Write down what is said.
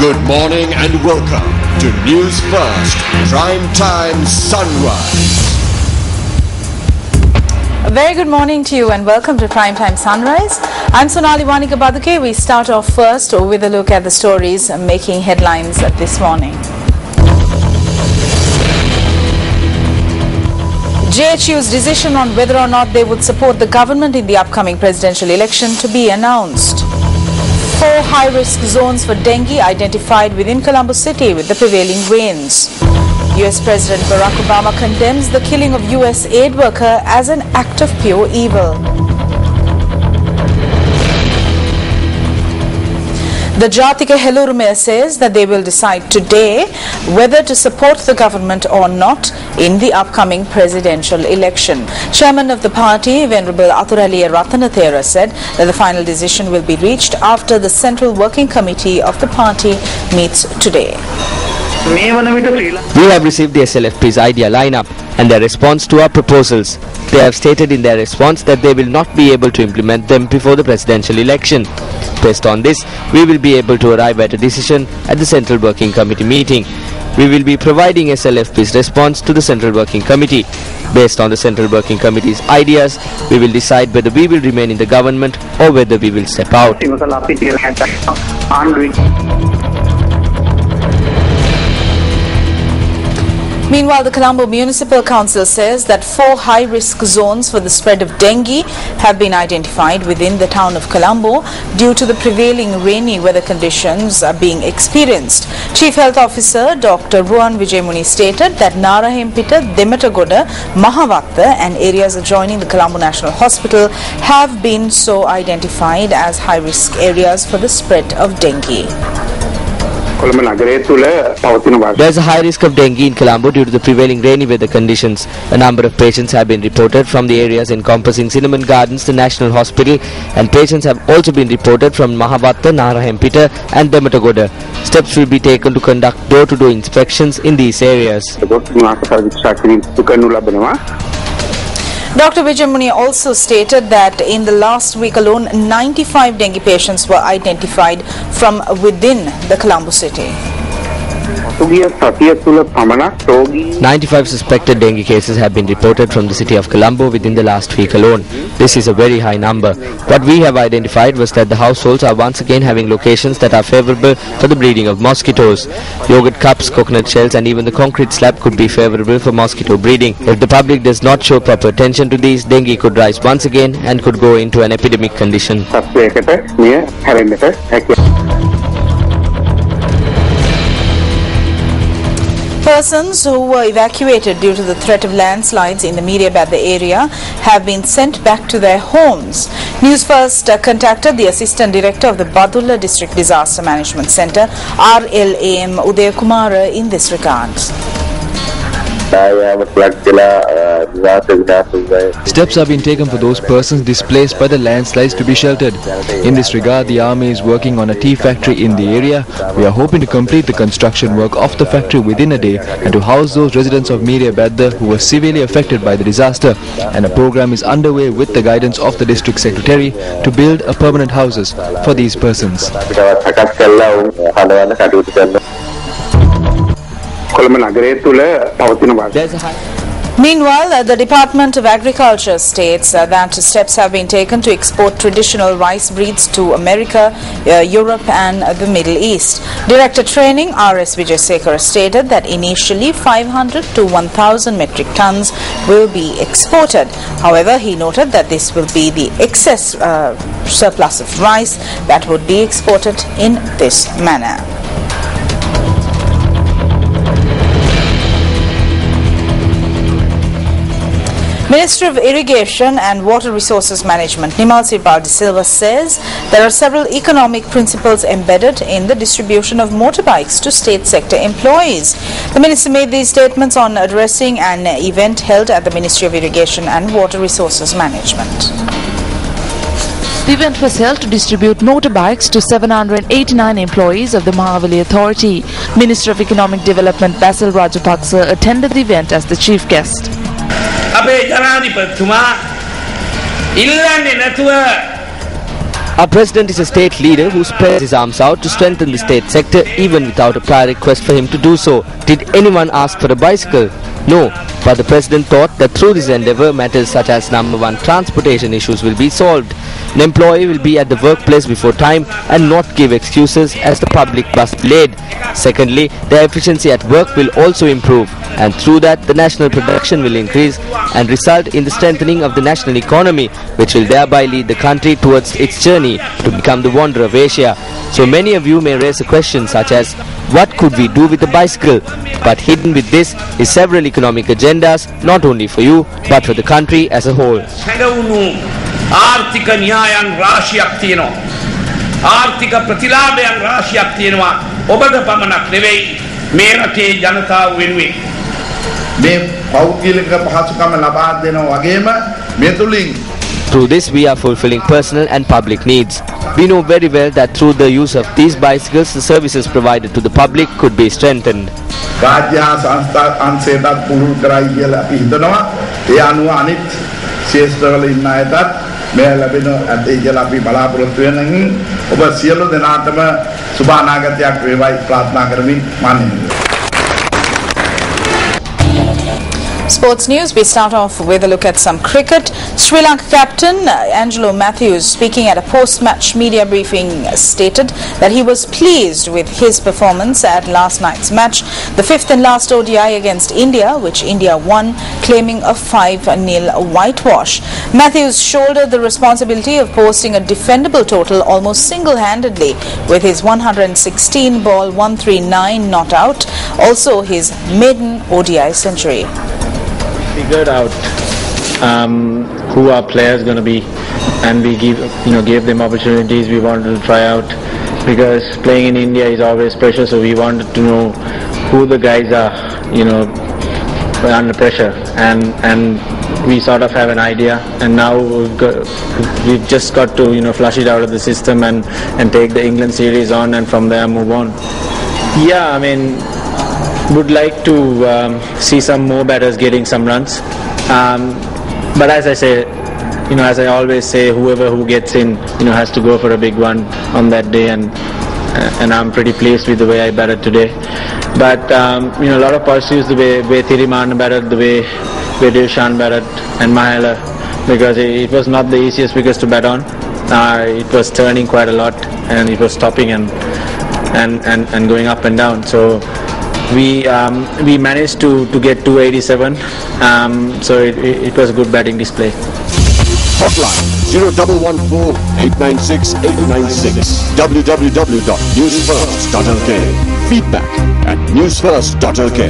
Good morning and welcome to News First Prime Time Sunrise. A very good morning to you and welcome to Primetime Sunrise. I'm Sonali Wanika Baduke. We start off first with a look at the stories making headlines this morning. JHU's decision on whether or not they would support the government in the upcoming presidential election to be announced. 4 high-risk zones for dengue identified within Colombo City with the prevailing rains. US President Barack Obama condemns the killing of US aid worker as an act of pure evil. The Jatika Helurume says that they will decide today whether to support the government or not in the upcoming presidential election. Chairman of the party, Venerable Athuraliya Ratanathera, said that the final decision will be reached after the Central Working Committee of the party meets today. We have received the SLFP's idea lineup and their response to our proposals. They have stated in their response that they will not be able to implement them before the presidential election. Based on this, we will be able to arrive at a decision at the Central Working Committee meeting. We will be providing SLFP's response to the Central Working Committee. Based on the Central Working Committee's ideas, we will decide whether we will remain in the government or whether we will step out. Meanwhile, the Colombo Municipal Council says that 4 high-risk zones for the spread of dengue have been identified within the town of Colombo due to the prevailing rainy weather conditions being experienced. Chief Health Officer Dr. Ruan Vijayamuni stated that Narahempita, Dematagoda, Mahavatta and areas adjoining the Colombo National Hospital have been so identified as high-risk areas for the spread of dengue. There is a high risk of dengue in Colombo due to the prevailing rainy weather conditions. A number of patients have been reported from the areas encompassing Cinnamon Gardens, the National Hospital, and patients have also been reported from Mahavatta, Narahempita and Dematagoda. Steps will be taken to conduct door-to-door inspections in these areas. Dr. Vijayamuni also stated that in the last week alone, 95 dengue patients were identified from within the Colombo city. 95 suspected dengue cases have been reported from the city of Colombo within the last week alone. This is a very high number. What we have identified was that the households are once again having locations that are favorable for the breeding of mosquitoes. Yogurt cups, coconut shells and even the concrete slab could be favorable for mosquito breeding. If the public does not show proper attention to these, dengue could rise once again and could go into an epidemic condition. Persons who were evacuated due to the threat of landslides in the Mediabadda area have been sent back to their homes. Newsfirst contacted the Assistant Director of the Badulla District Disaster Management Centre, RLAM Udayakumara, in this regard. Steps have been taken for those persons displaced by the landslides to be sheltered. In this regard, the Army is working on a tea factory in the area. We are hoping to complete the construction work of the factory within a day and to house those residents of Mediabadda who were severely affected by the disaster. And a program is underway with the guidance of the District Secretary to build a permanent houses for these persons. Meanwhile, the Department of Agriculture states that steps have been taken to export traditional rice breeds to America, Europe and the Middle East. Director Training R.S. Vijayasekara stated that initially 500 to 1,000 metric tons will be exported. However, he noted that this will be the excess surplus of rice that would be exported in this manner. Minister of Irrigation and Water Resources Management Nimal Sirpal de Silva says there are several economic principles embedded in the distribution of motorbikes to state sector employees. The minister made these statements on addressing an event held at the Ministry of Irrigation and Water Resources Management. The event was held to distribute motorbikes to 789 employees of the Mahavali Authority. Minister of Economic Development Basil Rajapaksa attended the event as the chief guest. Our president is a state leader who spreads his arms out to strengthen the state sector even without a prior request for him to do so. Did anyone ask for a bicycle? No, but the president thought that through this endeavour matters such as number 1 transportation issues will be solved. An employee will be at the workplace before time and not give excuses as the public bus delayed. Secondly, their efficiency at work will also improve, and through that the national production will increase and result in the strengthening of the national economy, which will thereby lead the country towards its journey to become the wonder of Asia. So many of you may raise a question such as, what could we do with a bicycle? But hidden with this is several economic agendas, not only for you but for the country as a whole. ආර්ථික න්‍යායන් රාශියක් තියෙනවා. ආර්ථික ප්‍රතිලාභයන් රාශියක් තියෙනවා. ඔබට පමණක් නෙවෙයි මේ රටේ ජනතාව වෙනුවෙන්. මේ පෞද්ගලික පහසුකම් ලබා දෙනවා වගේම මේ තුලින් through this we are fulfilling personal and public needs. We know very well that through the use of these bicycles the services provided to the public could be strengthened. රාජ්‍ය සංස්ථා අංශයටත් පුහුණු කරයි කියලා අපි හිතනවා. ඒ අනුව අනිත් ශේෂ්ත්‍රවල ඉන්න අයටත් මේ ලැබෙන ඇති කියලා අපි බලාපොරොත්තු වෙනකින් ඔබ සියලු දෙනාටම සුබ අනාගතයක් වේවායි ප්‍රාර්ථනා කරමින් මානනීය. Sports news, we start off with a look at some cricket. Sri Lanka captain Angelo Matthews, speaking at a post-match media briefing, stated that he was pleased with his performance at last night's match, the 5th and last ODI against India, which India won, claiming a 5-0 whitewash. Matthews shouldered the responsibility of posting a defendable total almost single-handedly with his 116-ball 139 not out, also his maiden ODI century. Figured out who our players going to be, and we gave them opportunities. We wanted to try out because playing in India is always pressure, so we wanted to know who the guys are, under pressure, and we sort of have an idea, and now we've just got to flush it out of the system and take the England series on, and from there move on. Yeah, I mean, would like to see some more batters getting some runs, but as I say, as I always say, who gets in, has to go for a big one on that day, and I'm pretty pleased with the way I batted today. But a lot of positives, the way Thirimanne batted, the way Dilshan batted, and Mahela, because it was not the easiest wickets to bat on. It was turning quite a lot, and it was stopping and going up and down. So we managed to get 287, so it was a good batting display. Hotline 0114-896-896 www.newsfirst.lk. Feedback at newsfirst.lk.